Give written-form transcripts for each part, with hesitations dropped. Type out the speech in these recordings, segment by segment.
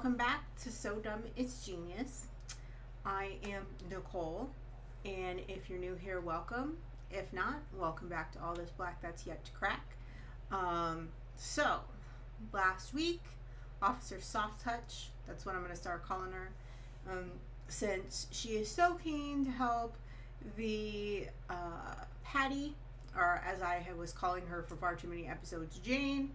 Welcome back to So Dumb It's Genius. I am Nicole, and if you're new here, welcome. If not, welcome back to All This Black That's Yet to Crack. So, last week, Officer Soft Touch, that's what I'm going to start calling her, since she is so keen to help the Patty, or as I was calling her for far too many episodes, Jane,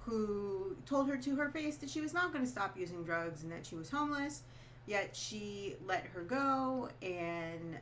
who told her to her face that she was not going to stop using drugs and that she was homeless, yet she let her go and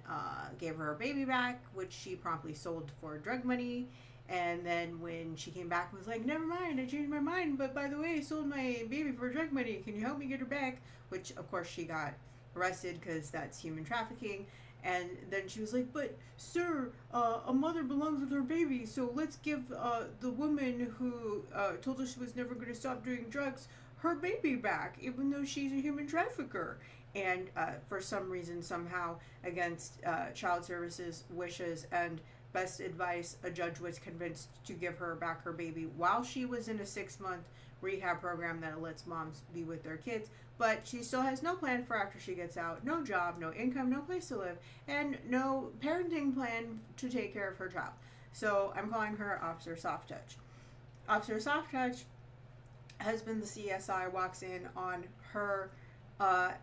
gave her baby back, which she promptly sold for drug money. And then when she came back and was like, never mind, I changed my mind, but by the way, I sold my baby for drug money, can you help me get her back? Which of course she got arrested because that's human trafficking. And then she was like, but sir, a mother belongs with her baby, so let's give the woman who told us she was never going to stop doing drugs her baby back, even though she's a human trafficker. And for some reason, somehow, against child services wishes and best advice, a judge was convinced to give her back her baby while she was in a 6-month rehab program that lets moms be with their kids. But she still has no plan for after she gets out, no job, no income, no place to live, and no parenting plan to take care of her child. So I'm calling her Officer Soft Touch. Officer Soft Touch, husband the CSI, walks in on her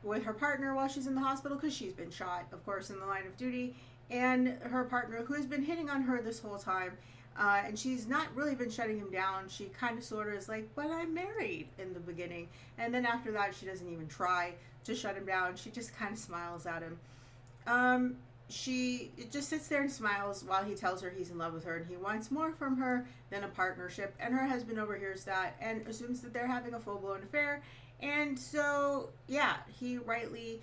with her partner while she's in the hospital because she's been shot, of course, in the line of duty, and her partner, who has been hitting on her this whole time. And she's not really been shutting him down. She kind of sort of is like, but I'm married in the beginning. And then after that, she doesn't even try to shut him down. She just kind of smiles at him. She just sits there and smiles while he tells her he's in love with her and he wants more from her than a partnership. And her husband overhears that and assumes that they're having a full-blown affair. And so, yeah, he rightly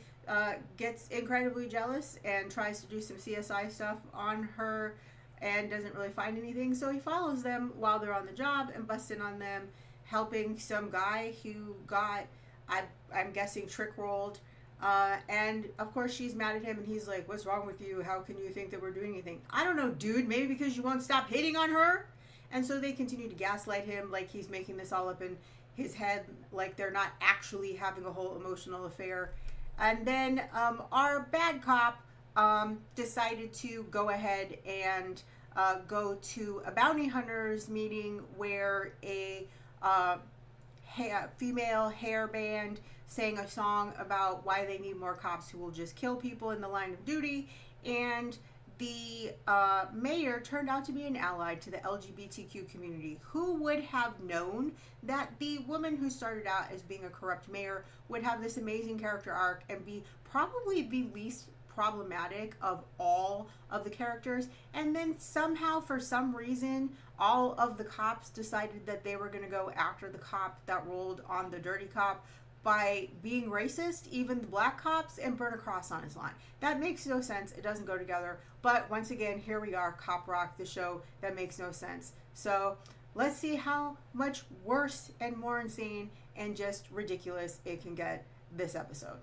gets incredibly jealous and tries to do some CSI stuff on her and doesn't really find anything. So he follows them while they're on the job and busts in on them, helping some guy who got, I'm guessing, trick rolled. And of course she's mad at him and he's like, what's wrong with you? How can you think that we're doing anything? I don't know, dude. Maybe because you won't stop hitting on her? And so they continue to gaslight him like he's making this all up in his head, like they're not actually having a whole emotional affair. And then our bad cop decided to go ahead and go to a bounty hunters meeting where a female hair band sang a song about why they need more cops who will just kill people in the line of duty. And the mayor turned out to be an ally to the LGBTQ community. Who would have known that the woman who started out as being a corrupt mayor would have this amazing character arc and be probably the least problematic of all of the characters, and then somehow, for some reason, all of the cops decided that they were going to go after the cop that rolled on the dirty cop by being racist, even the black cops, and burn a cross on his line. That makes no sense. It doesn't go together. But once again, here we are, Cop Rock, the show that makes no sense. So let's see how much worse and more insane and just ridiculous it can get this episode.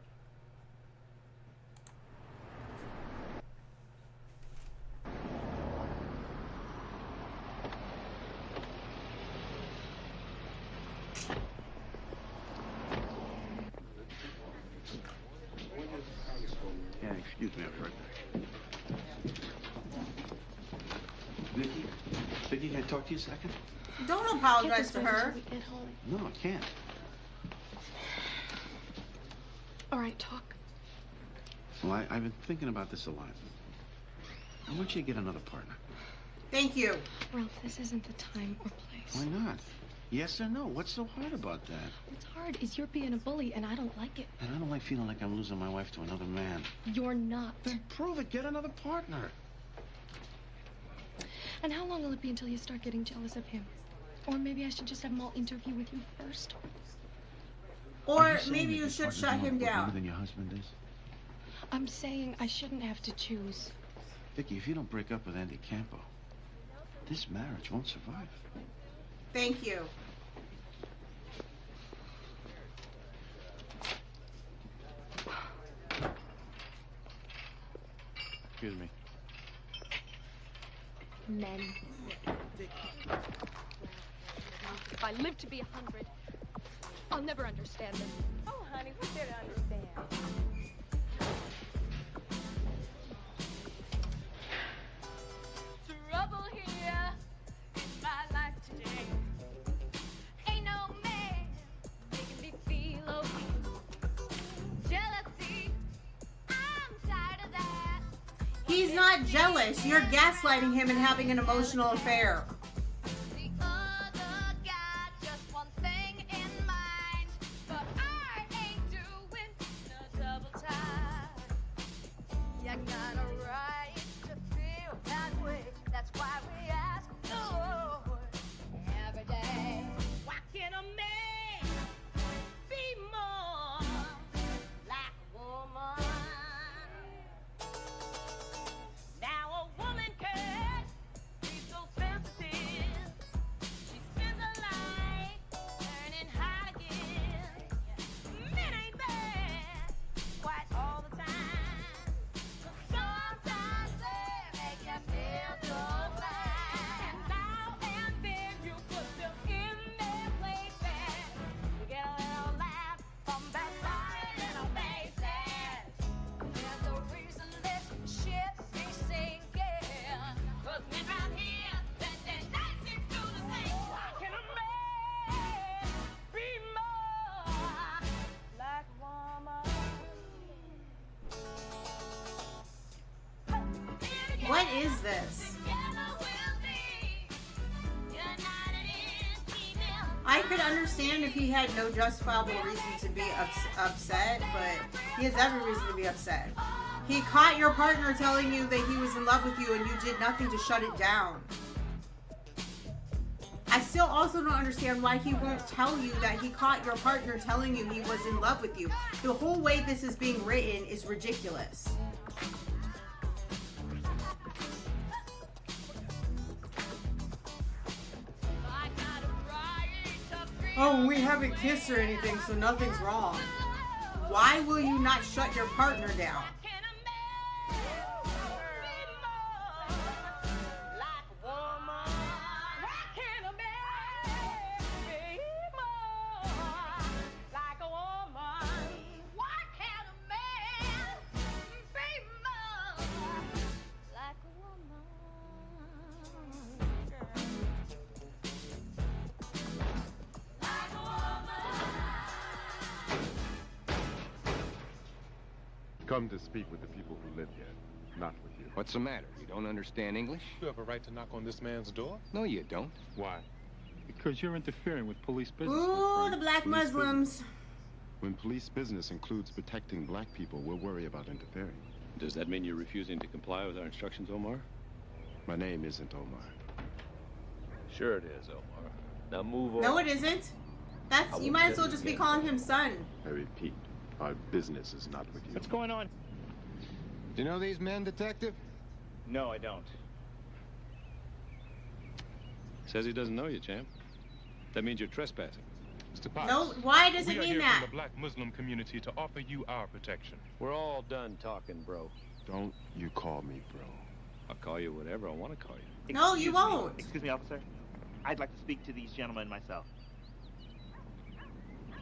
Yeah, excuse me, I'll be right back. Vicky, can I talk to you a second? Don't apologize to her. No, I can't. All right, talk. Well, I've been thinking about this a lot. I want you to get another partner. Thank you. Ralph, this isn't the time or place. Why not? Yes or no? What's so hard about that? What's hard is you're being a bully, and I don't like it. And I don't like feeling like I'm losing my wife to another man. You're not. Then prove it. Get another partner. And how long will it be until you start getting jealous of him? Or maybe I should just have them all interview with you first. Or maybe you should shut him down. Than your husband is? I'm saying I shouldn't have to choose. Vicky, if you don't break up with Andy Campo, this marriage won't survive. Thank you. Excuse me. Men. If I live to be 100, I'll never understand them. Oh, honey. What did I understand? Trouble here in my life today. Ain't no man making me feel okay. Jealousy, I'm tired of that. He's not jealous. You're gaslighting him and having an emotional affair. The other guy just one thing in mind, but I ain't doing no double time. You got a right to feel that way. That's why we ask the Lord every day. Why can't a man be more like a woman? Now a woman can be so sensitive. She spends her life learning how to give. Men ain't bad quite all the time. But sometimes they make you feel so bad. And now and then you put them in their places. You get a little laugh from that funny little faces. There's a reason this ship is sinking. 'Cause men round here, they're nice and do the thing. Why can a man be more like a woman? What is this? Together we'll be united in female. I could understand if he had no justifiable reason to be upset, but he has every reason to be upset. He caught your partner telling you that he was in love with you and you did nothing to shut it down. I still also don't understand why he won't tell you that he caught your partner telling you he was in love with you. The whole way this is being written is ridiculous. I got a right to feel Oh, we haven't kissed or anything, so nothing's wrong. Why will you not shut your partner down? Can a man be more like a woman? Why can a man be more like a woman? Why can a man be more like a woman? Like a woman. Come to speak with the people who live here, not with you. What's the matter? You don't understand English? You have a right to knock on this man's door? No, you don't. Why? Because you're interfering with police business. my Ooh, friend. the black Police Muslims. When police business includes protecting black people, we'll worry about interfering. Does that mean you're refusing to comply with our instructions, Omar? My name isn't Omar. Sure it is, Omar. Now move on. No, it isn't. That's you might as well just be calling him son. I repeat, our business is not with you. What's going on? Do you know these men, Detective? No, I don't. Says he doesn't know you, champ. That means you're trespassing. Mr. Potts. No, why does we it are mean here that? from the black Muslim community to offer you our protection. We're all done talking, bro. Don't you call me bro. I'll call you whatever I want to call you. No, you Excuse me. won't. Excuse me, officer. I'd like to speak to these gentlemen myself.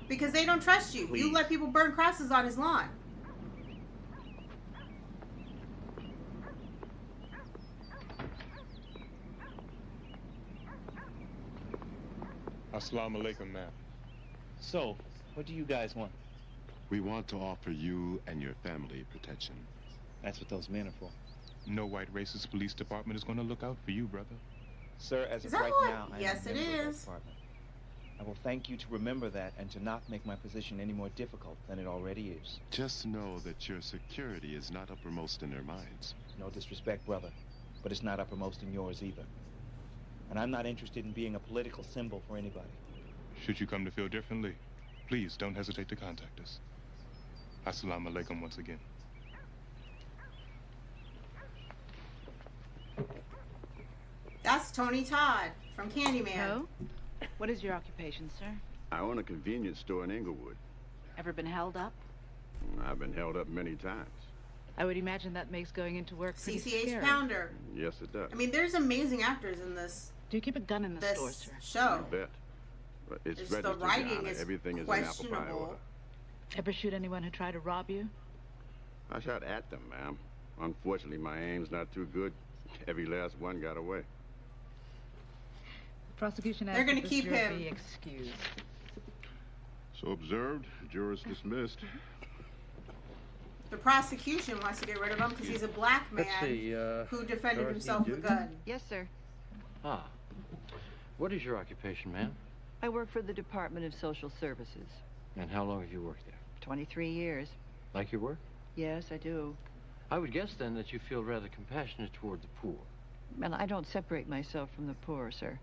Because they don't trust you. You Please. let people burn crosses on his lawn. Assalamu alaikum, ma'am. So, what do you guys want? We want to offer you and your family protection. That's what those men are for. No white racist police department is going to look out for you, brother. Sir, as Is of that right what- now, I Yes, am it a member of is. that department. I will thank you to remember that and to not make my position any more difficult than it already is. Just know that your security is not uppermost in their minds. No disrespect, brother, but it's not uppermost in yours either. And I'm not interested in being a political symbol for anybody. Should you come to feel differently, please don't hesitate to contact us. Assalamu alaikum once again. That's Tony Todd from Candyman. Hello? What is your occupation, sir? I own a convenience store in Inglewood. Ever been held up? I've been held up many times. I would imagine that makes going into work pretty CCH scary. Pounder. Yes, it does. I mean, there's amazing actors in this Do you keep a gun in the store, this sir? show. You bet. But it's It's the registered, Your writing Honor. is Everything is in apple pie questionable. order. Ever shoot anyone who tried to rob you? I shot at them, ma'am. Unfortunately, my aim's not too good. Every last one got away. Prosecution They're gonna keep him. Be excused. So observed, jurors dismissed. The prosecution wants to get rid of him because he's a black man who defended himself with a gun. Yes, sir. Ah. What is your occupation, ma'am? I work for the Department of Social Services. And how long have you worked there? 23 years. Like your work? Yes, I do. I would guess then that you feel rather compassionate toward the poor. Well, I don't separate myself from the poor, sir.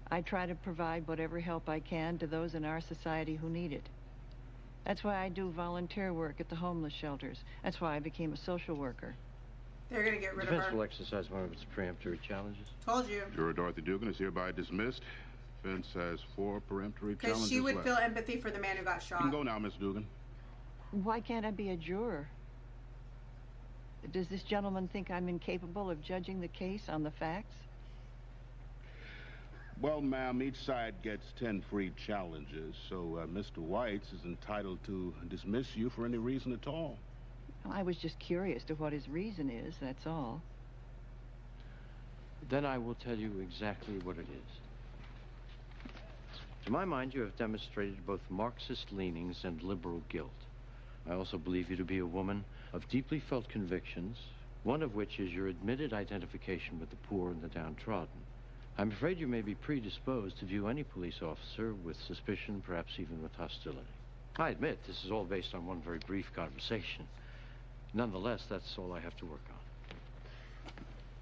I try to provide whatever help I can to those in our society who need it. That's why I do volunteer work at the homeless shelters. That's why I became a social worker. They're gonna get rid of Defense her. will exercise one of its preemptory challenges. Told you. Juror Dorothy Dugan is hereby dismissed. Defense has 4 peremptory Because challenges she would left. feel empathy for the man who got You can shot. go now, Miss Dugan. Why can't I be a juror? Does this gentleman think I'm incapable of judging the case on the facts? Well, ma'am, each side gets 10 free challenges, so Mr. Whites is entitled to dismiss you for any reason at all. I was just curious to what his reason is, that's all. Then I will tell you exactly what it is. To my mind, you have demonstrated both Marxist leanings and liberal guilt. I also believe you to be a woman of deeply felt convictions, one of which is your admitted identification with the poor and the downtrodden. I'm afraid you may be predisposed to view any police officer with suspicion, perhaps even with hostility. I admit this is all based on one very brief conversation. Nonetheless, that's all I have to work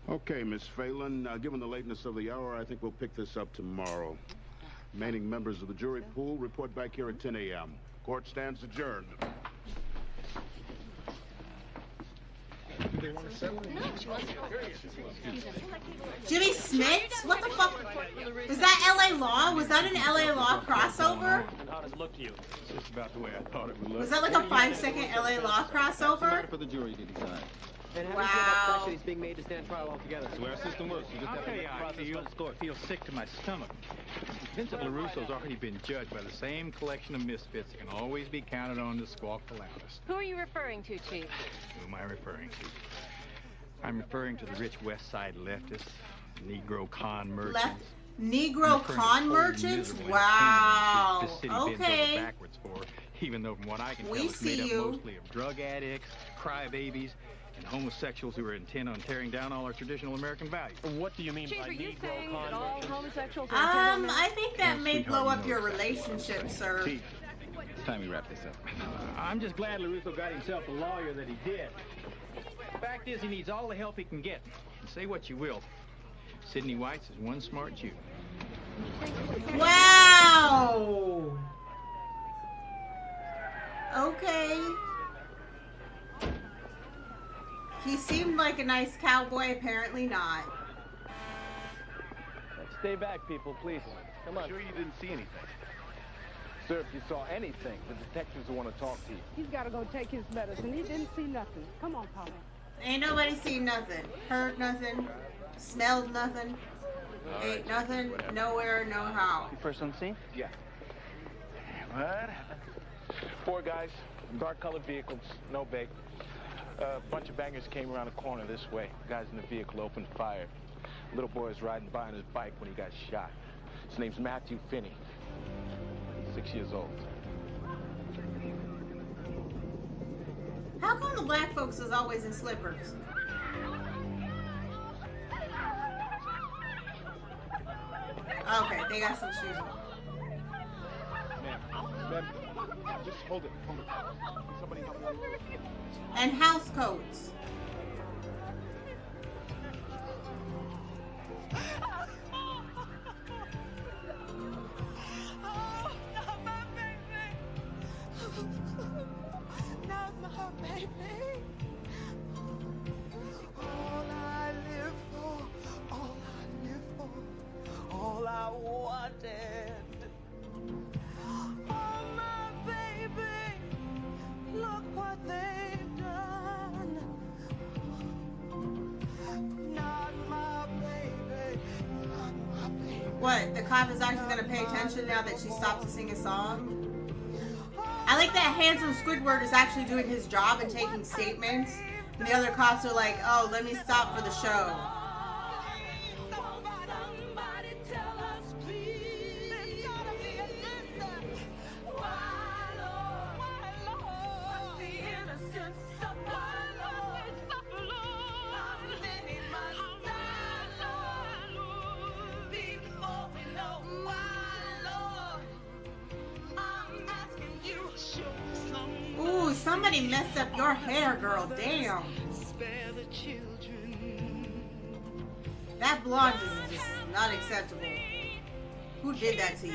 on. Okay, Miss Phelan, given the lateness of the hour, I think we'll pick this up tomorrow. Remaining members of the jury pool report back here at 10 a.m. Court stands adjourned. Jimmy Smits? What the fuck? Was that LA Law? Was that an LA Law crossover? How does it look to you? It's just about the way I thought it would look. Was that like a 5-second LA Law crossover? For the jury to decide. Wow. He's being made to stand trial altogether. That's the way our system works. You just have to make the process I feel sick to my stomach. Vincent LaRusso's already been judged by the same collection of misfits that can always be counted on to squawk the loudest. Who are you referring to, Chief? Who am I referring to? I'm referring to the rich West Side leftists, Negro con merchants. Negro con merchants? Wow. This city bends over Okay. backwards for, even though from what I can tell, We it's made see up you. mostly of drug addicts, crybabies, and homosexuals who are intent on tearing down all our traditional American values. What do you mean Chief, by are you Negro saying con that all merchants? homosexuals are I think that may blow up your relationship, sir. Chief, it's time we wrap this up. I'm just glad LaRusso got himself the lawyer that he did. Fact is, he needs all the help he can get. And say what you will, Sidney White's is one smart Jew. Wow. Okay. He seemed like a nice cowboy, apparently not. Stay back, people, please. Come on. Sure you didn't see anything? Sir, if you saw anything, the detectives will want to talk to you. He's got to go take his medicine. He didn't see nothing. Come on, Papa. Ain't nobody seen nothing, heard nothing, smelled nothing, ain't nothing, nowhere, no how. You first on the scene? Yeah. What happened? 4 guys, dark-colored vehicles, no bait. A bunch of bangers came around the corner this way. Guys in the vehicle opened fire. Little boy was riding by on his bike when he got shot. His name's Matthew Finney. He's 6 years old. How come the black folks is always in slippers? Okay, they got some shoes on. Ma'am, just hold it. Hold it. Somebody help me. And house coats. Not my baby. All I live for, all I live for, all I wanted. Oh, my baby, look what they've done. Not my baby, not my baby. What, the cop is actually going to pay attention now that she stopped to sing a song? Oh, I like that handsome Squidward is actually doing his job and taking statements. And the other cops are like, oh, let me stop for the show. Ooh, somebody messed up your hair, girl. Damn. That blonde is just not acceptable. Who did that to you?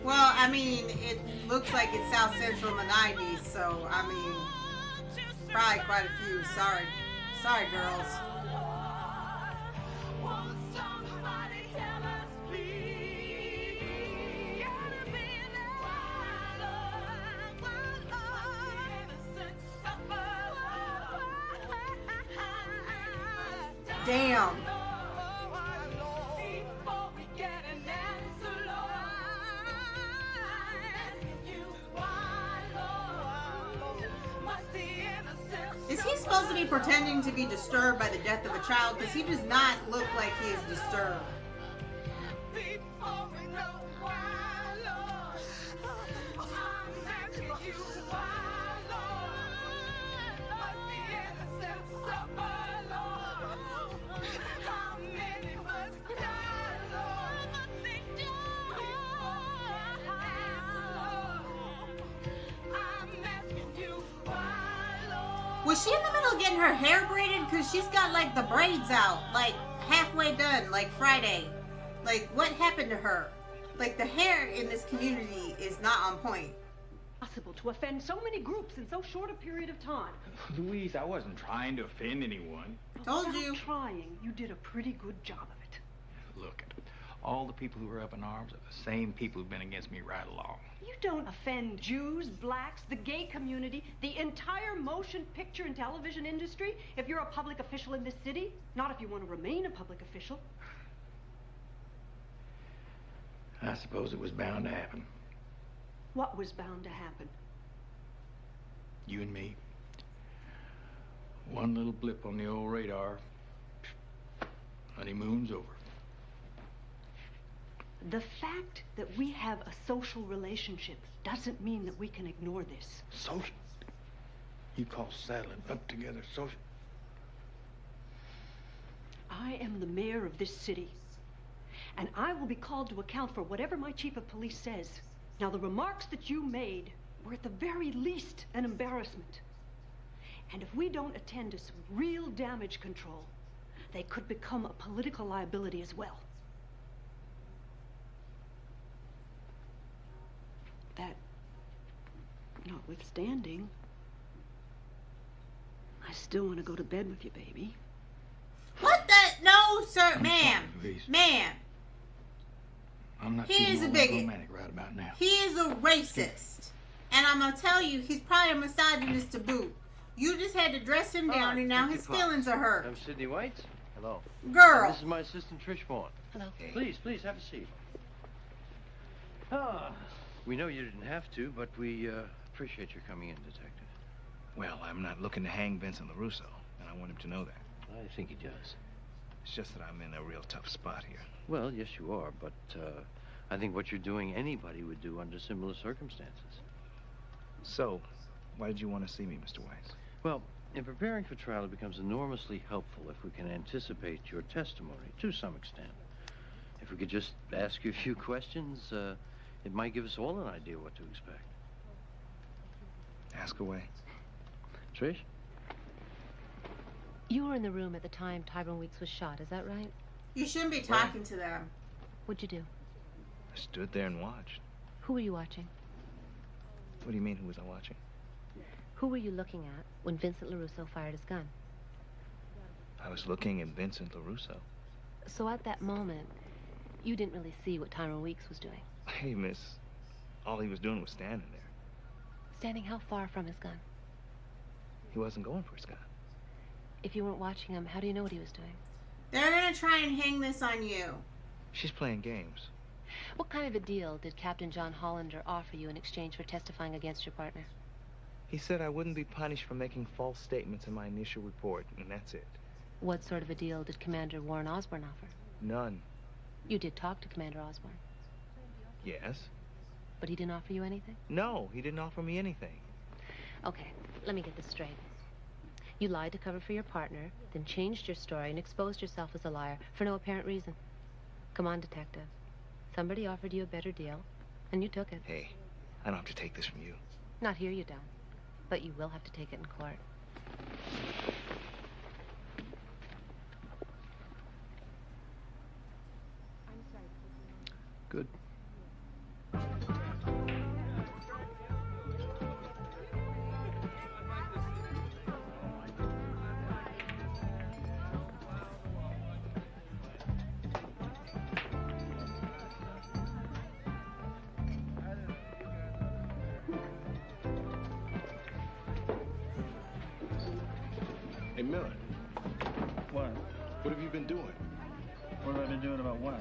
Well, I mean, it looks like it's South Central in the 90s, so, I mean, probably quite a few. Sorry. Sorry, girls. Damn. Is he supposed to be pretending to be disturbed by the death of a child? Because he does not look like he is disturbed. Was she in the middle of getting her hair braided? Because she's got like the braids out, like halfway done, like Friday. Like, what happened to her? Like, the hair in this community is not on point. Possible to offend so many groups in so short a period of time. Louise, I wasn't trying to offend anyone. Told Without you. Trying, you did a pretty good job of it. Look, all the people who were up in arms are the same people who've been against me right along. You don't offend Jews, blacks, the gay community, the entire motion picture and television industry if you're a public official in this city. Not if you want to remain a public official. I suppose it was bound to happen. What was bound to happen? You and me. One little blip on the old radar. Honeymoon's over. The fact that we have a social relationship doesn't mean that we can ignore this. Social? You call saddling up together social? I am the mayor of this city, and I will be called to account for whatever my chief of police says. Now, the remarks that you made were at the very least an embarrassment. And if we don't attend to some real damage control, they could become a political liability as well. That notwithstanding, I still want to go to bed with you, baby. What the? No, sir, ma'am. Ma'am. I'm not He is a feeling bigot. romantic right about now. He is a racist. And I'm going to tell you, he's probably a misogynist to boot. You just had to dress him down, and now his feelings are hurt. I'm Sidney White. Hello. Girl. This is my assistant, Trish Vaughn. Hello. Please, please, have a seat. We know you didn't have to, but we appreciate your coming in, Detective. Well, I'm not looking to hang Vincent LaRusso, and I want him to know that. I think he does. It's just that I'm in a real tough spot here. Well, yes, you are, but I think what you're doing anybody would do under similar circumstances. So, why did you want to see me, Mr. Weiss? Well, in preparing for trial, it becomes enormously helpful if we can anticipate your testimony to some extent. If we could just ask you a few questions, it might give us all an idea what to expect. Ask away. Trish? You were in the room at the time Tyrone Weeks was shot, is that right? You shouldn't be talking to them. What'd you do? I stood there and watched. Who were you watching? What do you mean, who was I watching? Who were you looking at when Vincent LaRusso fired his gun? I was looking at Vincent LaRusso. So at that moment, you didn't really see what Tyrone Weeks was doing. Hey, miss, all he was doing was standing there. Standing how far from his gun? He wasn't going for his gun. If you weren't watching him, how do you know what he was doing? They're gonna try and hang this on you. She's playing games. What kind of a deal did Captain John Hollander offer you in exchange for testifying against your partner? He said I wouldn't be punished for making false statements in my initial report, and that's it. What sort of a deal did Commander Warren Osborn offer? None. You did talk to Commander Osborn, Yes? but he didn't offer you anything? No, he didn't offer me anything. Okay, let me get this straight. You lied to cover for your partner, then changed your story and exposed yourself as a liar for no apparent reason. Come on, detective. Somebody offered you a better deal, and you took it. Hey, I don't have to take this from you. Not here, you don't. But you will have to take it in court. Good. Hey, Miller. What? What have you been doing? What have I been doing about what?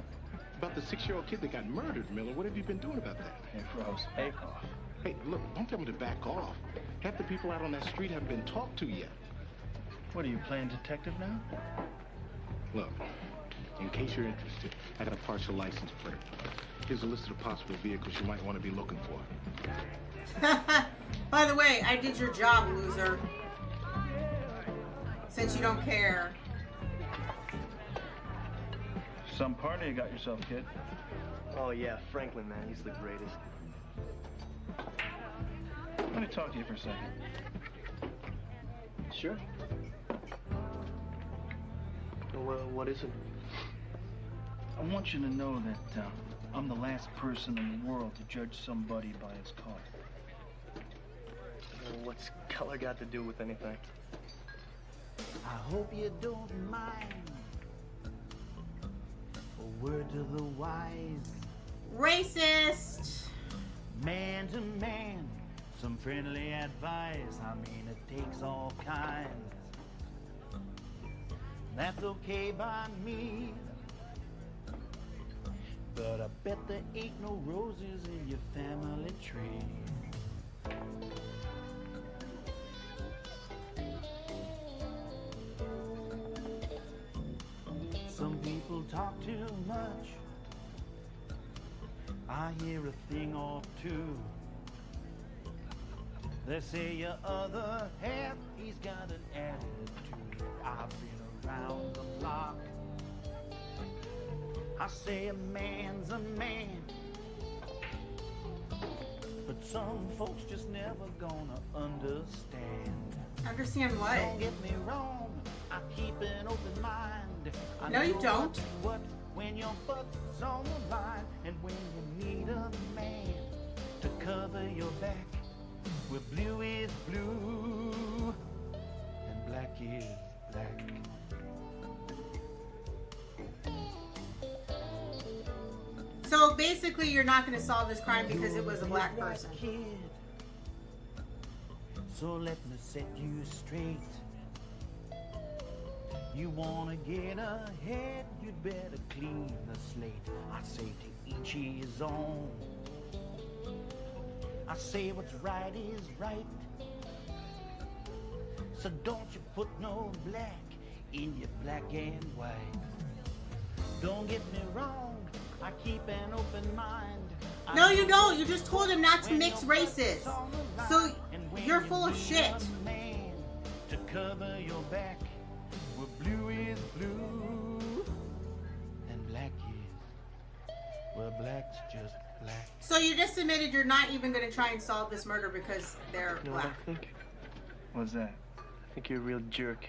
About the 6-year-old kid that got murdered, Miller. What have you been doing about that? Hey, Froze, back off. Hey, look, don't tell me to back off. Half the people out on that street haven't been talked to yet. What, are you playing detective now? Look, in case you're interested, I got a partial license plate. Here's a list of the possible vehicles you might want to be looking for. By the way, I did your job, loser. Since you don't care. Some party you got yourself, kid. Oh, yeah, Franklin, man. He's the greatest. Let me talk to you for a second. Sure. Well, what is it? I want you to know that I'm the last person in the world to judge somebody by his car. Well, what's color got to do with anything? I hope you don't mind a word to the wise. Racist. Man to man, some friendly advice. I mean, it takes all kinds. That's okay by me. But I bet there ain't no roses in your family tree. Some people talk too much. I hear a thing or two. They say your other half, he's got an attitude. I've been around the block. I say a man's a man, but some folks just never gonna understand. Understand what? Don't get me wrong, I keep an open mind. I No, you know don't. what's what when your butt's on the line, and when you need a man to cover your back, where blue is blue and black is black. So basically, you're not going to solve this crime because it was a black You're a person. kid. So let me set you straight. You wanna get ahead, you'd better clean the slate. I say to each his own. I say what's right is right. So don't you put no black in your black and white. Don't get me wrong, I keep an open mind. No, you don't. You just told him not to mix races. So you're full of shit. To cover your back, where blue is blue and black is, where black's just black. So you just admitted you're not even going to try and solve this murder because they're You know what I black. think? What's that? I think you're a real jerk.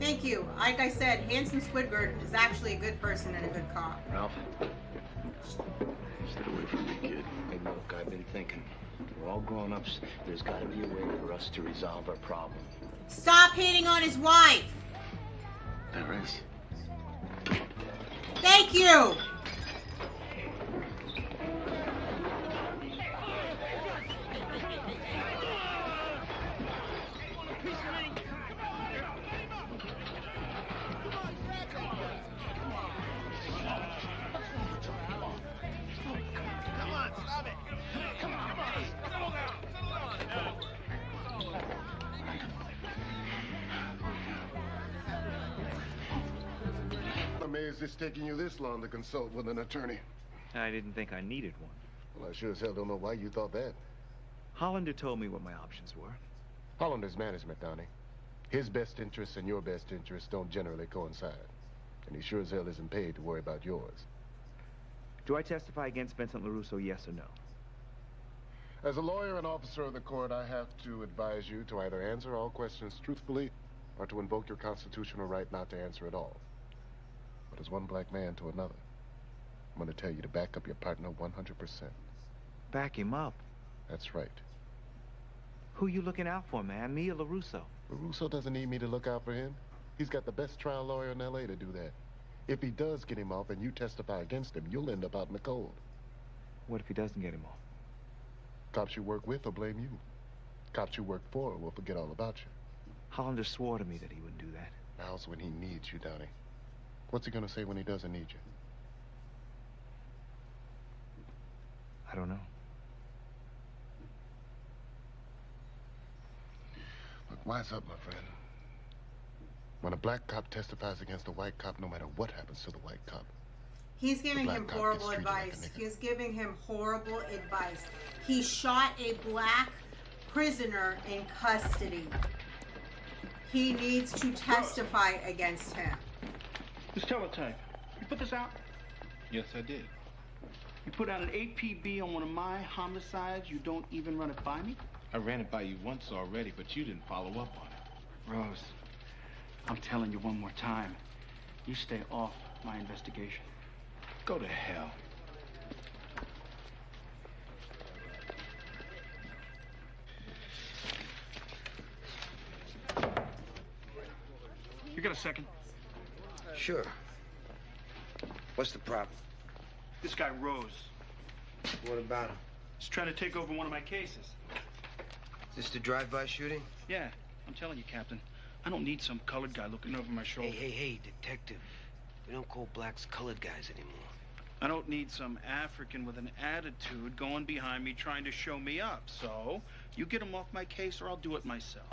Thank you. Like I said, Hanson Squidward is actually a good person and a good cop. Ralph, stay away from me, kid. Hey, look, I've been thinking. We're all grown-ups. There's got to be a way for us to resolve our problem. Stop hating on his wife. There is. Thank you. is this taking you this long to consult with an attorney? I didn't think I needed one. Well, I sure as hell don't know why you thought that. Hollander told me what my options were. Hollander's management, Donnie. His best interests and your best interests don't generally coincide. And he sure as hell isn't paid to worry about yours. Do I testify against Vincent LaRusso, yes or no? As a lawyer and officer of the court, I have to advise you to either answer all questions truthfully or to invoke your constitutional right not to answer at all. But as one black man to another, I'm going to tell you to back up your partner 100%. Back him up? That's right. Who you looking out for, man? Me or LaRusso? LaRusso doesn't need me to look out for him. He's got the best trial lawyer in L.A. to do that. If he does get him off and you testify against him, you'll end up out in the cold. What if he doesn't get him off? Cops you work with will blame you. Cops you work for will forget all about you. Hollander swore to me that he wouldn't do that. Now's when he needs you, Donnie. What's he gonna say when he doesn't need you? I don't know. Look, wise up, my friend. When a black cop testifies against a white cop, no matter what happens to the white cop, he's giving him horrible advice. He's giving him horrible advice. He shot a black prisoner in custody. He needs to testify against him. This teletype. You put this out? Yes, I did. You put out an APB on one of my homicides. You don't even run it by me? I ran it by you once already, but you didn't follow up on it. Rose, I'm telling you one more time. You stay off my investigation. Go to hell. You got a second? Sure. What's the problem? This guy, Rose. What about him? He's trying to take over one of my cases. Is this the drive-by shooting? Yeah, I'm telling you, Captain. I don't need some colored guy looking over my shoulder. Hey, detective. We don't call blacks colored guys anymore. I don't need some African with an attitude going behind me trying to show me up. So, you get him off my case or I'll do it myself.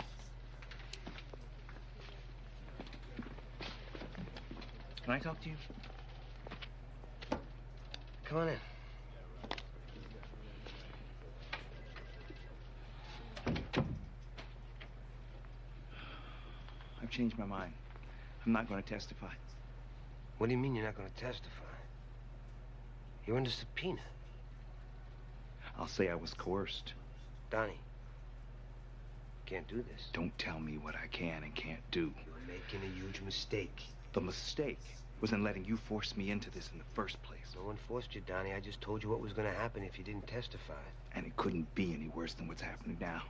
Can I talk to you? Come on in. I've changed my mind. I'm not going to testify. What do you mean you're not going to testify? You're under subpoena. I'll say I was coerced. Donnie, can't do this. Don't tell me what I can and can't do. You're making a huge mistake. The mistake was in letting you force me into this in the first place. No one forced you, Donnie. I just told you what was going to happen if you didn't testify. And it couldn't be any worse than what's happening now.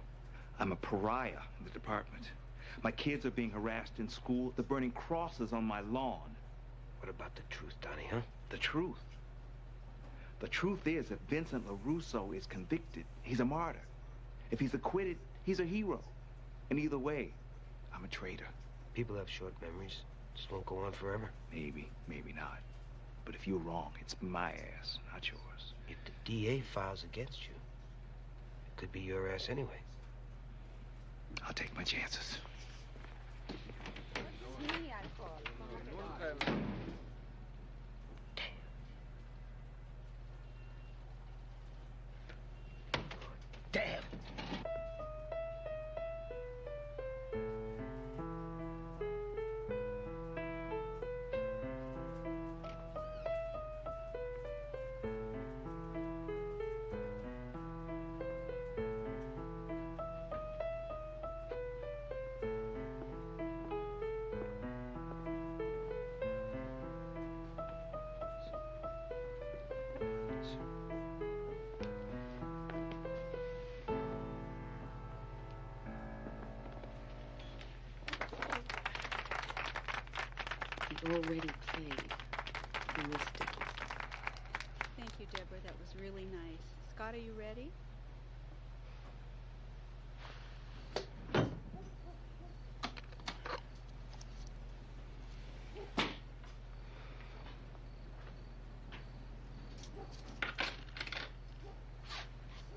I'm a pariah in the department. My kids are being harassed in school. They're burning crosses on my lawn. What about the truth, Donnie, huh? The truth? The truth is that Vincent LaRusso is convicted. He's a martyr. If he's acquitted, he's a hero. And either way, I'm a traitor. People have short memories. Just won't go on forever. Maybe, maybe not. But if you're wrong, it's my ass, not yours. If the DA files against you, it could be your ass anyway. I'll take my chances. Damn. Already played. You missed it. Thank you, Deborah. That was really nice. Scott, are you ready?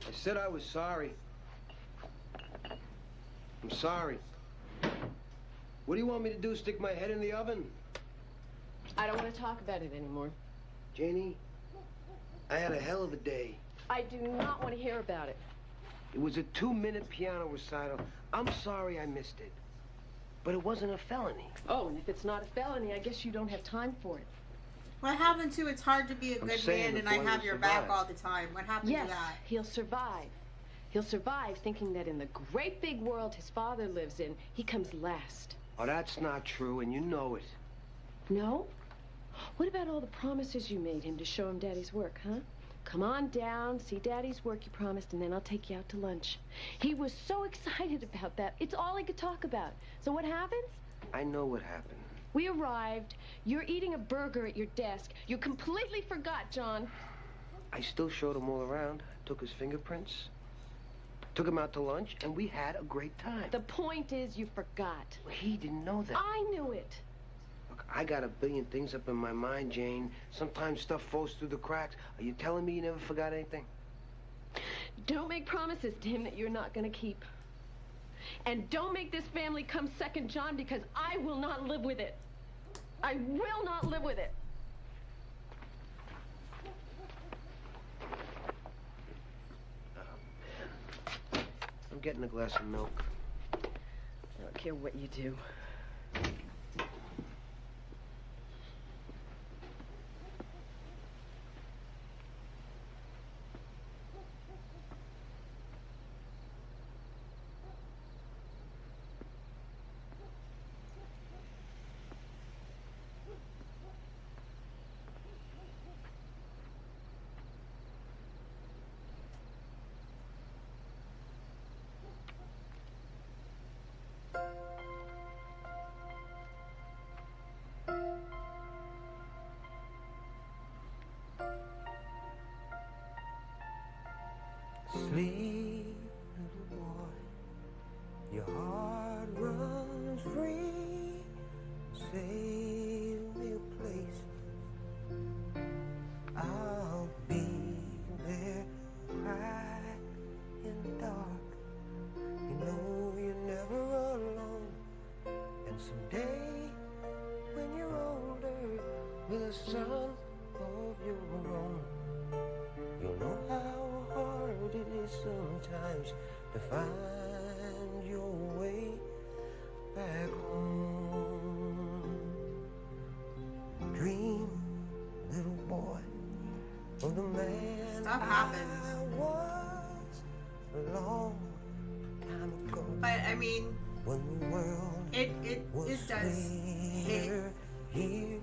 I said I was sorry. I'm sorry. What do you want me to do, stick my head in the oven? I don't want to talk about it anymore. Janie, I had a hell of a day. I do not want to hear about it. It was a 2-minute piano recital. I'm sorry I missed it. But it wasn't a felony. Oh, and if it's not a felony, I guess you don't have time for it. What happened to it's hard to be a I'm good saying man the and I boy have will your survive. back all the time? What happened Yes, to that? he'll survive. He'll survive thinking that in the great big world his father lives in, he comes last. Oh, that's not true, and you know it. No? What about all the promises you made him to show him Daddy's work, huh? Come on down, see Daddy's work you promised, and then I'll take you out to lunch. He was so excited about that. It's all he could talk about. So what happens? I know what happened. We arrived. You're eating a burger at your desk. You completely forgot, John. I still showed him all around. Took his fingerprints. Took him out to lunch, and we had a great time. The point is you forgot. He didn't know that. I knew it. Look, I got a billion things up in my mind, Jane. Sometimes stuff falls through the cracks. Are you telling me you never forgot anything? Don't make promises to him that you're not going to keep. And don't make this family come second, John, because I will not live with it. I will not live with it. I'm getting a glass of milk. I don't care what you do. Sleep, little boy. Your heart runs free. Save me a place. I'll be there, right in the dark. You know you're never alone. And someday, when you're older, with a son of your own, you'll know how hard it is sometimes to find your way back home. Dream, little boy, of the man Stuff I happens. was a long time ago. But I mean, when the world it does hit.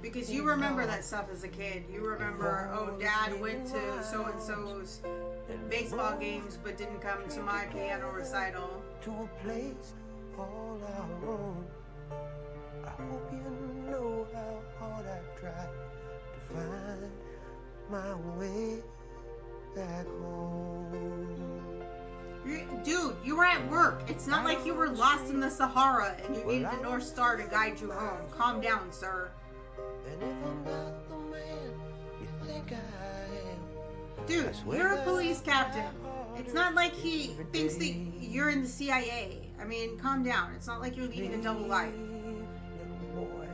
Because you remember that stuff as a kid. You remember, oh, Dad went to so-and-so's baseball games but didn't come to my piano recital. To a place all our own. I hope you know how hard I tried to find my way back home. Dude, you were at work. It's not like you were lost in the Sahara and you needed the North Star to guide you home. Calm down, sir. And if I'm not the man you think I am, Dude, you're a police captain. It's not like he thinks that you're in the CIA. I mean, calm down. It's not like you're leading a double life. little boy,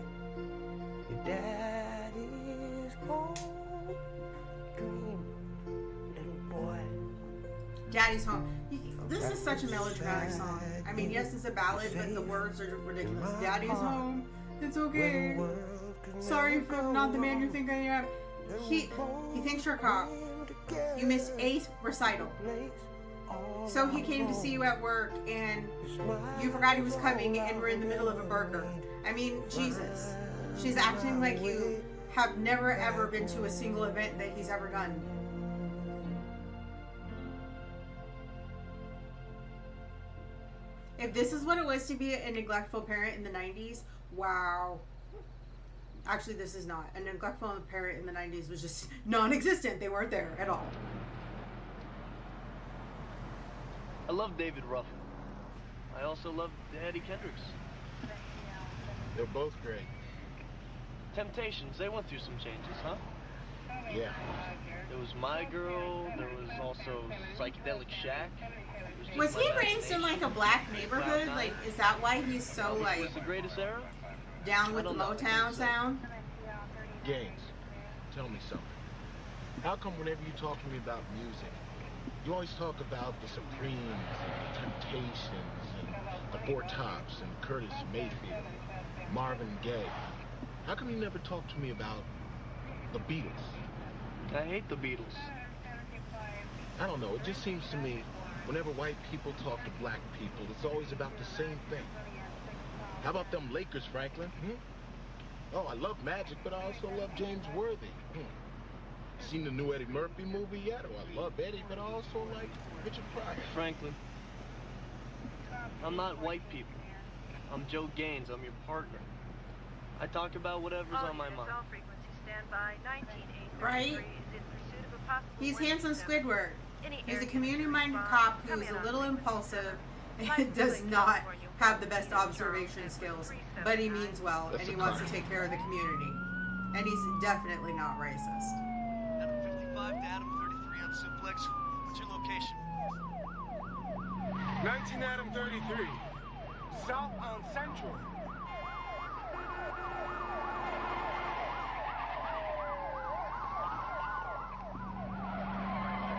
your daddy's home. Dream, little boy. Daddy's home. This is such a melodramatic song. I mean, yes, it's a ballad, but the words are ridiculous. Daddy's home. It's okay. Sorry if I'm not the man you think I am. He thinks you're a cop. You missed a recital. So he came to see you at work and you forgot he was coming and we're in the middle of a burger. I mean, Jesus. She's acting like you have never ever been to a single event that he's ever done. If this is what it was to be a neglectful parent in the 90s, wow. Actually, this is not. A neglectful parent in the 90s was just non-existent. They weren't there at all. I love David Ruffin. I also love Eddie Kendricks. They're both great. Temptations, they went through some changes, huh? Yeah. There was My Girl, there was also Psychedelic Shack. Was he raised in like a black neighborhood? Like, is that why he's so like Was the greatest era? down with the Motown sound? Gaines, tell me something. How come whenever you talk to me about music, you always talk about the Supremes and the Temptations and the Four Tops and Curtis Mayfield, Marvin Gaye? How come you never talk to me about the Beatles? I hate the Beatles. I don't know, it just seems to me whenever white people talk to black people, it's always about the same thing. How about them Lakers, Franklin? Oh, I love Magic, but I also love James Worthy. Seen the new Eddie Murphy movie yet? Oh, I love Eddie, but I also like Richard Pryor. Franklin, I'm not white people. I'm Joe Gaines. I'm your partner. I talk about whatever's on my mind. Right? He's handsome Squidward. He's a community-minded cop who's a little impulsive and does not have the best observation skills, but he means well, and he wants to take care of the community. And he's definitely not racist. Adam 55 to Adam 33 on Suplex. What's your location? 19 Adam 33. South on Central.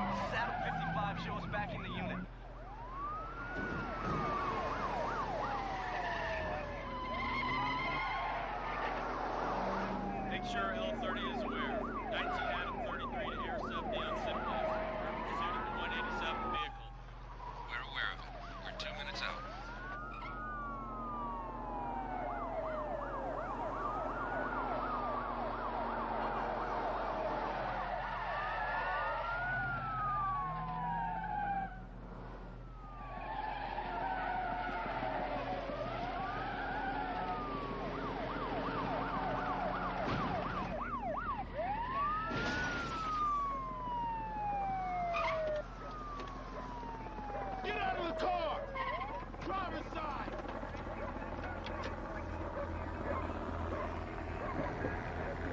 This is Adam 55. Show us back in the unit. Make sure L30 is aware. 19 Adam 33 to Air 70 on Simplex. Pursuit of the 187 vehicle. We're aware of it. We're 2 minutes out. Get out of the car! Driver's side!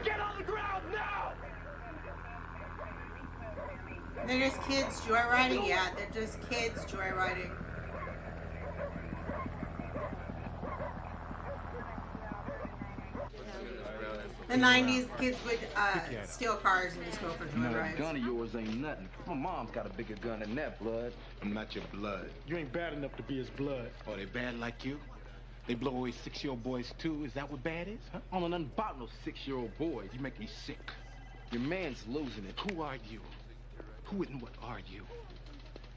Get on the ground now! They're just kids joyriding? Yeah, they're just kids joyriding. The 90s, kids would steal cars and just go for That joyrides. gun of yours ain't nothing. My mom's got a bigger gun than that, blood. I'm not your blood. You ain't bad enough to be his blood. Oh, they bad like you? They blow away 6-year-old boys too? Is that what bad is? Huh? I don't know nothing about no 6-year-old boys. You make me sick. Your man's losing it. Who are you? Who and what are you?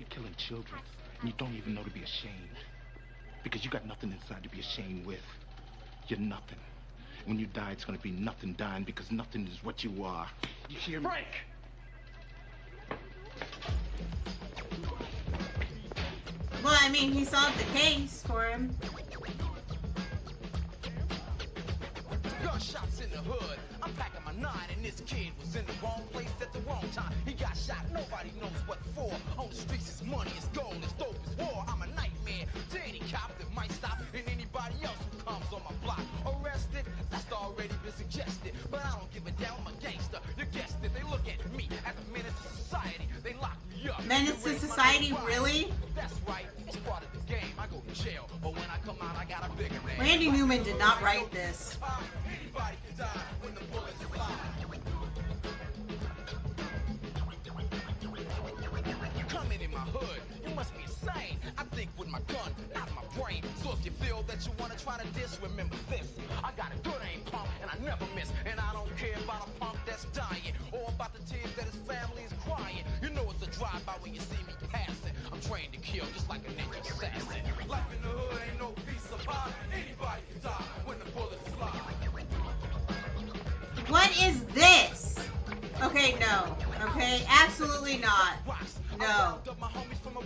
You're killing children, and you don't even know to be ashamed. Because you got nothing inside to be ashamed with. You're nothing. When you die, it's gonna be nothing dying, because nothing is what you are. You hear me? Frank! Well, I mean, he solved the case for him. Gunshots in the hood. I'm packing my 9 and this kid was in the wrong place at the wrong time. He got shot, nobody knows what for. On the streets it's money, it's gold, it's dope, it's war. I'm a nightmare to any cop that might stop, and anybody else who comes on my block. Arrested, that's already been suggested. But I don't give a damn, I'm a gangster. You guessed it, they look at me as a menace to society. They lock me up. Menace to society, really? That's right, it's part of the game. I go to jail, but when I come out, I got a bigger name. Randy Newman did not write this. Anybody can die when the bullets fly. Coming in my hood, you must be insane. I think with my gun, not my brain. So if you feel that you wanna try to diss, remember this. I got a good aim, punk, and I never miss. And I don't care about a punk that's dying, or about the tears that his family is crying. You know it's a drive-by when you see me passing. I'm trained to kill just like a ninja assassin. Life in the hood ain't no peace of mind. Anybody can die when the bullets fly. What is this? Okay, no. Okay, absolutely not. No.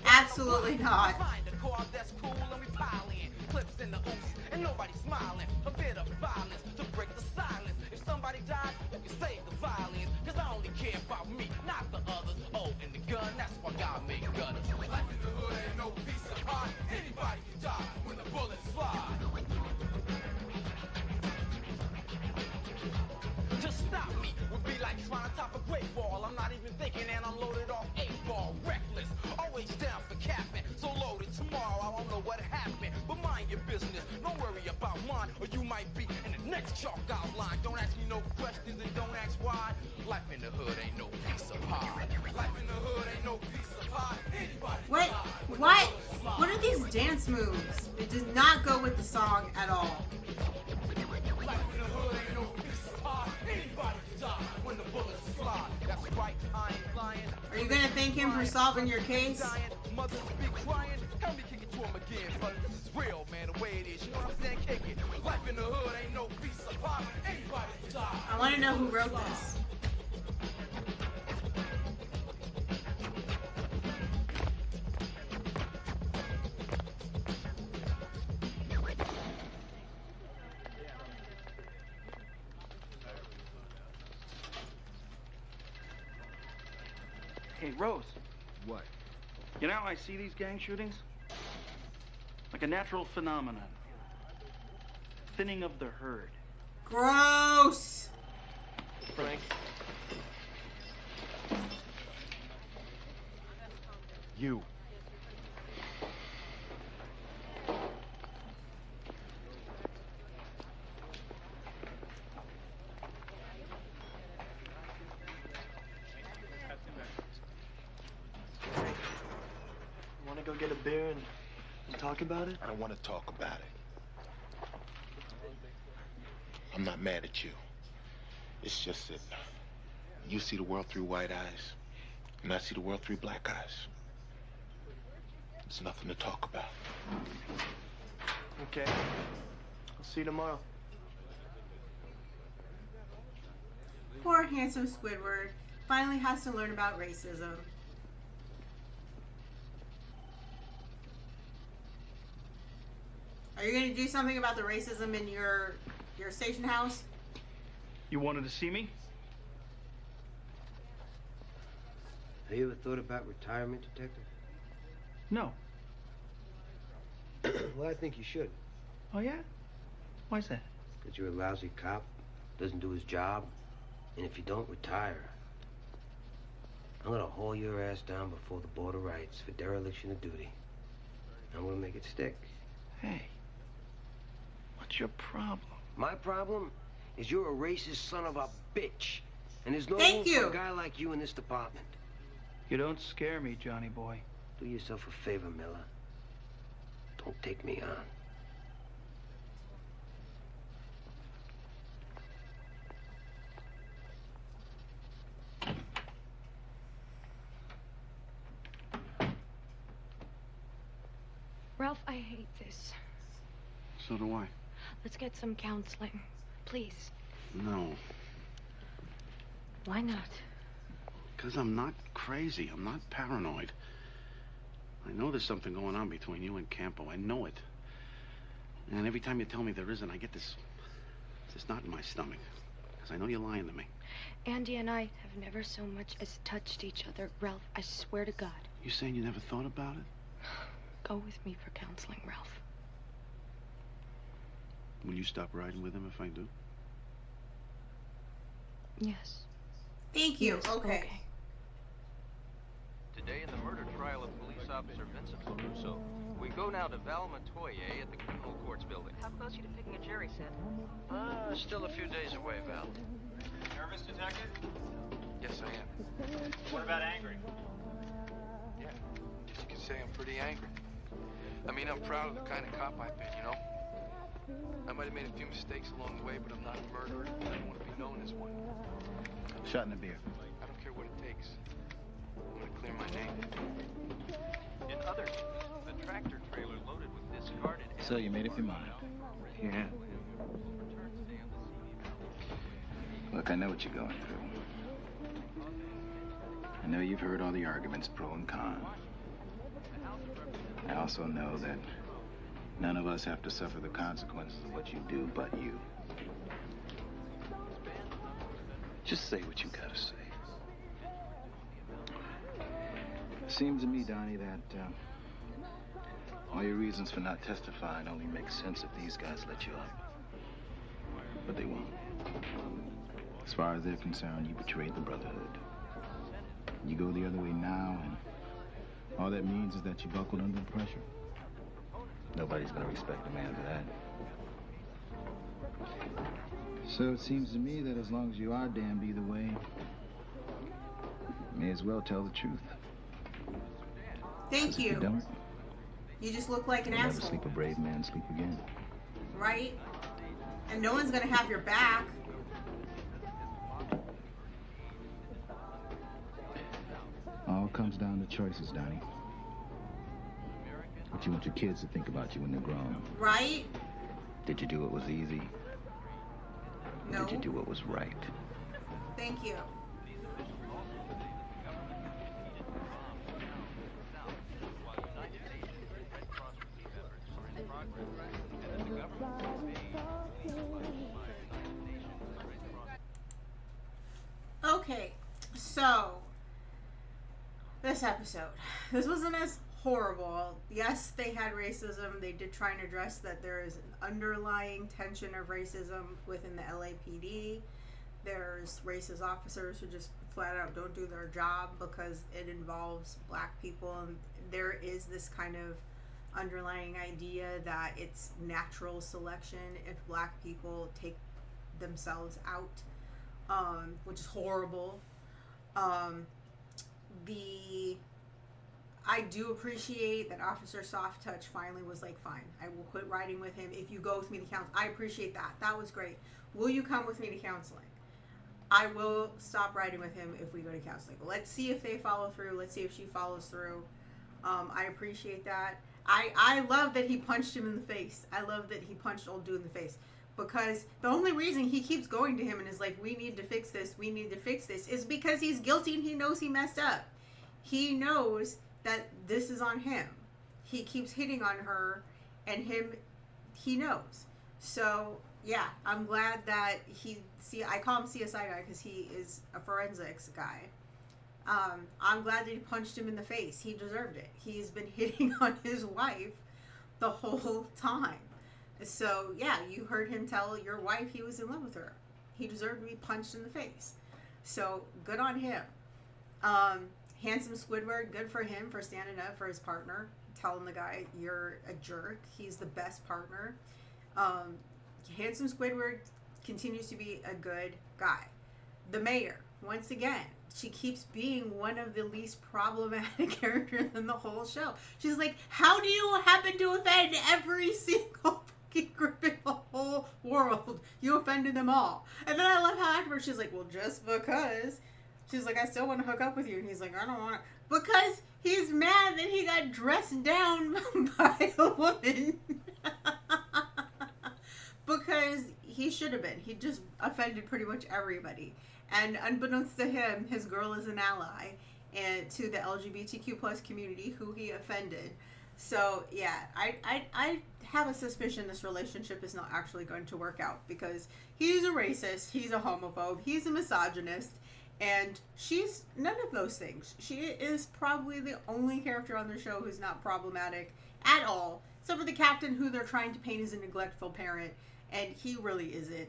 Absolutely not. Find a car that's cool and we pile in. Clips in the oops and nobody smiling. A bit of violence to break the silence. If somebody dies, you can save the violence. Cause I only care about me, not the others. Oh, and the gun, that's why God made guns. Life in the hood ain't no peace of mind. Anybody can die when the bullets fly. To stop me would be like trying to top a great wall. I'm not even thinking and I'm loaded off 8-ball. Reckless, always down for capping. So loaded tomorrow, I don't know what happened. But mind your business, don't worry about mine. Or you might be in the next chalk outline. Don't ask me no questions and don't Life in the hood ain't no piece of pie. Life in the hood ain't no piece of pie. Anybody What? What? What are these dance moves? It does not go with the song at all. Life in the hood ain't no piece of pie. Anybody can die when the bullets fly. That's right, I ain't lying. Are you gonna thank him for solving your case? Mothers be crying. Help me kick it to him again, but this is real, man. The way it is, you know what I'm saying? Kick it. Life in the hood ain't no piece of pie. Anybody can die. I want to know who wrote this. Hey, Rose. What? You know how I see these gang shootings? Like a natural phenomenon. Thinning of the herd. Gross. Frank. You. Want to go get a beer and talk about it? I don't want to talk about it. I'm not mad at you. It's just that you see the world through white eyes, and I see the world through black eyes. There's nothing to talk about. Okay. I'll see you tomorrow. Poor handsome Squidward finally has to learn about racism. Are you going to do something about the racism in your station house? You wanted to see me? Have you ever thought about retirement, Detective? No. Well, I think you should. Oh, yeah? Why's that? Because you're a lousy cop, doesn't do his job, and if you don't retire, I'm gonna haul your ass down before the Board of Rights for dereliction of duty. I'm gonna make it stick. Hey, what's your problem? My problem is you're a racist son of a bitch, and there's no Thank room for you. a guy like you in this department. You don't scare me, Johnny boy. Do yourself a favor, Miller. Don't take me on. Ralph, I hate this. So do I. Let's get some counseling. Please. No, Why not? because I'm not crazy. I'm not paranoid. I know there's something going on between you and Campo. I know it. And every time you tell me there isn't, I get this knot in my stomach. Because I know you're lying to me. Andy and I have never so much as touched each other. Ralph, I swear to God. You saying you never thought about it? Go with me for counseling, Ralph. Will you stop riding with him if I do? Yes. Thank you. Yes, Okay. Today in the murder trial of police officer Vincent LaRusso, we go now to Val Montoya at the criminal courts building. How close are you to picking a jury, Sid? Still a few days away, Val. Nervous, Detective? Yes, I am. What about angry? Yeah, guess you could say I'm pretty angry. I mean, I'm proud of the kind of cop I've been, you know? I might have made a few mistakes along the way, but I'm not a murderer. I don't want to be known as one. Shot in the beer. I don't care what it takes. I'm gonna clear my name. In other news, a tractor trailer loaded with discarded So you made up your mind. Yeah. Look, I know what you're going through. I know you've heard all the arguments, pro and con. I also know that none of us have to suffer the consequences of what you do but you. Just say what you gotta say. Seems to me, Donnie, that all your reasons for not testifying only make sense if these guys let you up. But they won't. As far as they're concerned, you betrayed the Brotherhood. You go the other way now, and all that means is that you buckled under the pressure. Nobody's gonna respect a man for that. So it seems to me that as long as you are damned either way, May as well tell the truth. Thank If you you. don't, You just look like an you'll never asshole, sleep a brave man sleep again. right? And no one's gonna have your back. All comes down to choices, Donnie. What you want your kids to think about you when they're grown. Right? Did you do what was easy? Or No. did you do what was right? Thank you. Okay, so this episode. This wasn't as horrible. Yes, they had racism. They did try and address that there is an underlying tension of racism within the LAPD. There's racist officers who just flat out don't do their job because it involves black people, and there is this kind of underlying idea that it's natural selection if black people take themselves out, which is horrible. I do appreciate that Officer Soft Touch finally was like, fine, I will quit riding with him if you go with me to counseling. I appreciate that. That was great. Will you come with me to counseling? I will stop riding with him if we go to counseling. But let's see if they follow through. Let's see if she follows through. I appreciate that. I love that he punched him in the face. I love that he punched old dude in the face. Because the only reason he keeps going to him and is like, we need to fix this, we need to fix this, is because he's guilty and he knows he messed up. He knows that this is on him. He keeps hitting on her, and he knows. So, yeah, I'm glad that I call him CSI guy because he is a forensics guy. I'm glad that he punched him in the face. He deserved it. He's been hitting on his wife the whole time. So, yeah, you heard him tell your wife he was in love with her. He deserved to be punched in the face. So, good on him. Handsome Squidward, good for him for standing up for his partner, telling the guy, you're a jerk. He's the best partner. Handsome Squidward continues to be a good guy. The mayor, once again, she keeps being one of the least problematic characters in the whole show. She's like, how do you happen to offend every single fucking group in the whole world? You offended them all. And then I love how afterwards she's like, well, just because. She's like, I still want to hook up with you. And he's like, I don't want to. Because he's mad that he got dressed down by a woman. Because he should have been. He just offended pretty much everybody. And unbeknownst to him, his girl is an ally and to the LGBTQ plus community who he offended. So, yeah, I have a suspicion this relationship is not actually going to work out because he's a racist, he's a homophobe, he's a misogynist, and she's none of those things. She is probably the only character on the show who's not problematic at all, except for the captain who they're trying to paint as a neglectful parent, and he really isn't.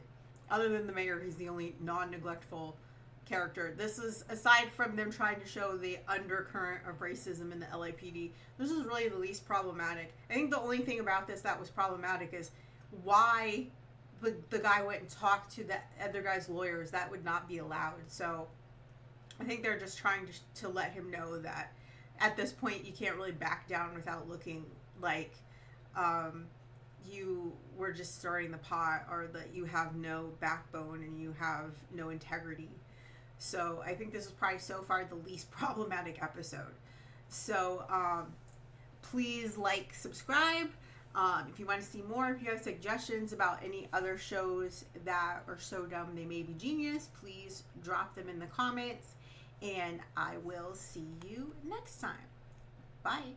Other than the mayor, he's the only non-neglectful character. This is, aside from them trying to show the undercurrent of racism in the LAPD, this is really the least problematic. I think the only thing about this that was problematic is why the guy went and talked to the other guy's lawyers. That would not be allowed. So I think they're just trying to let him know that at this point you can't really back down without looking like you were just stirring the pot, or that you have no backbone and you have no integrity. So I think this is probably so far the least problematic episode. So please like, subscribe. If you want to see more, if you have suggestions about any other shows that are so dumb they may be genius, please drop them in the comments. And I will see you next time. Bye.